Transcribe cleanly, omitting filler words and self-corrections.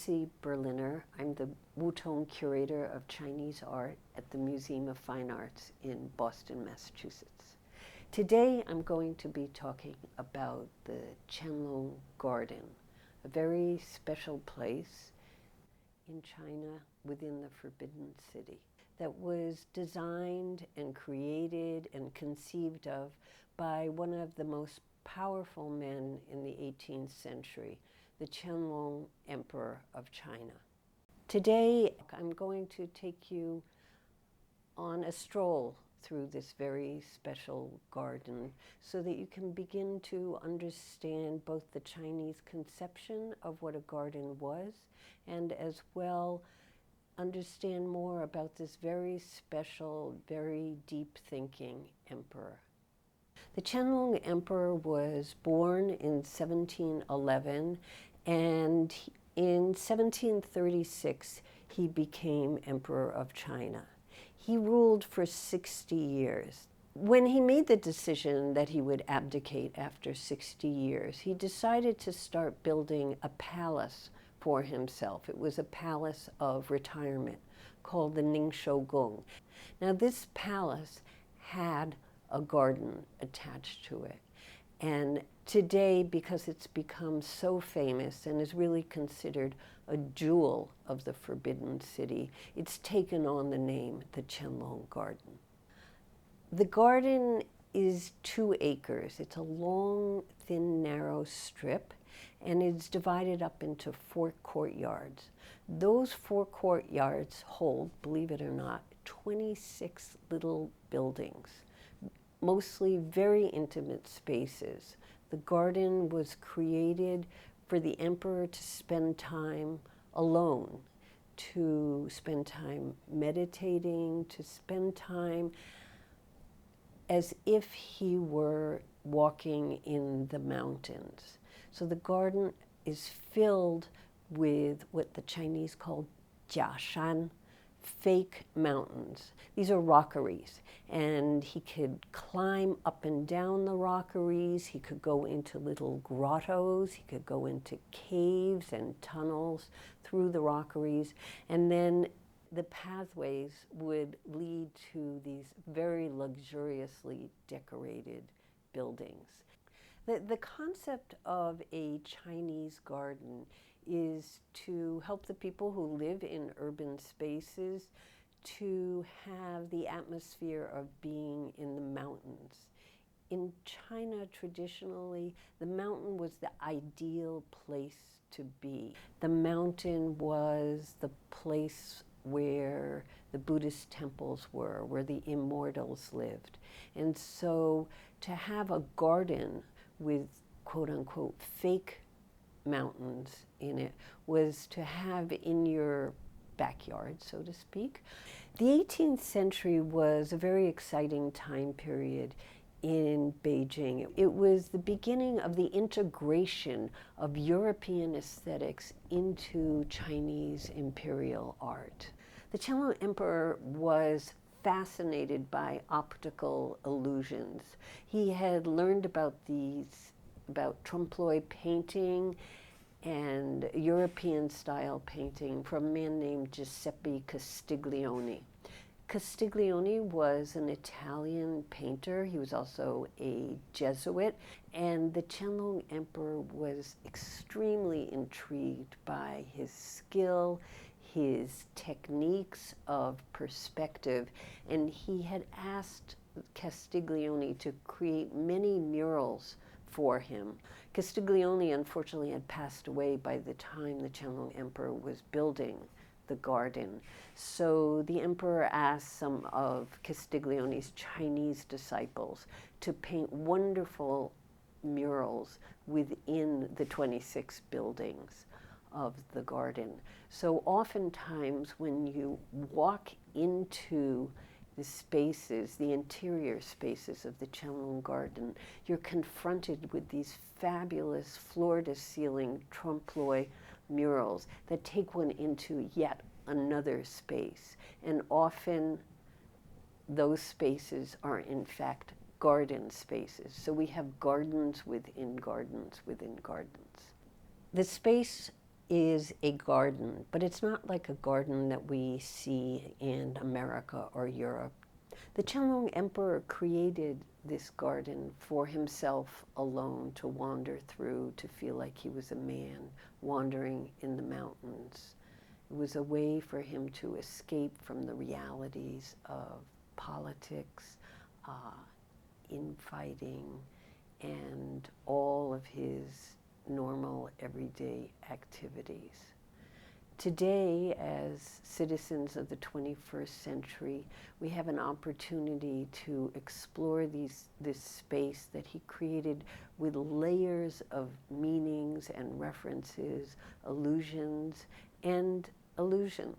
Nancy Berliner. I'm the Wutong Curator of Chinese Art at the Museum of Fine Arts in Boston, Massachusetts. Today I'm going to be talking about the Qianlong Garden, a very special place in China within the Forbidden City that was designed and created and conceived of by one of the most powerful men in the 18th century, the Qianlong Emperor of China. Today, I'm going to take you on a stroll through this very special garden so that you can begin to understand both the Chinese conception of what a garden was and as well understand more about this very special, very deep-thinking emperor. The Qianlong Emperor was born in 1711, and in 1736 he became Emperor of China. He ruled for 60 years. When he made the decision that he would abdicate after 60 years, he decided to start building a palace for himself. It was a palace of retirement called the Ningshougung. Now this palace had a garden attached to it. And today, because it's become so famous and is really considered a jewel of the Forbidden City, it's taken on the name the Qianlong Garden. The garden is 2 acres. It's a long, thin, narrow strip, and it's divided up into 4 courtyards. Those 4 courtyards hold, believe it or not, 26 little buildings, mostly very intimate spaces. The garden was created for the emperor to spend time alone, to spend time meditating, to spend time as if he were walking in the mountains. So the garden is filled with what the Chinese call jiashan, fake mountains. These are rockeries, and he could climb up and down the rockeries. He could go into little grottos. He could go into caves and tunnels through the rockeries, and then the pathways would lead to these very luxuriously decorated buildings. The concept of a Chinese garden is to help the people who live in urban spaces to have the atmosphere of being in the mountains. In China, traditionally, the mountain was the ideal place to be. The mountain was the place where the Buddhist temples were, where the immortals lived. And so to have a garden with quote-unquote fake mountains in it was to have in your backyard, so to speak. The 18th century was a very exciting time period in Beijing. It was the beginning of the integration of European aesthetics into Chinese imperial art. The Qianlong Emperor was fascinated by optical illusions. He had learned about trompe-l'oeil painting and European style painting from a man named Giuseppe Castiglione. Castiglione was an Italian painter. He was also a Jesuit, and the Qianlong Emperor was extremely intrigued by his skill, his techniques of perspective, and he had asked Castiglione to create many murals for him. Castiglione unfortunately had passed away by the time the Qianlong Emperor was building the garden. So the emperor asked some of Castiglione's Chinese disciples to paint wonderful murals within the 26 buildings of the garden. So oftentimes when you walk into the spaces, the interior spaces of the Qianlong Garden, you're confronted with these fabulous floor-to-ceiling trompe-l'oeil murals that take one into yet another space. And often those spaces are in fact garden spaces. So we have gardens within gardens within gardens. The space is a garden, but it's not like a garden that we see in America or Europe. The Qianlong Emperor created this garden for himself alone to wander through, to feel like he was a man wandering in the mountains. It was a way for him to escape from the realities of politics, infighting, and all of his normal everyday activities. Today, as citizens of the 21st century, we have an opportunity to explore this space that he created with layers of meanings and references, allusions, and illusions.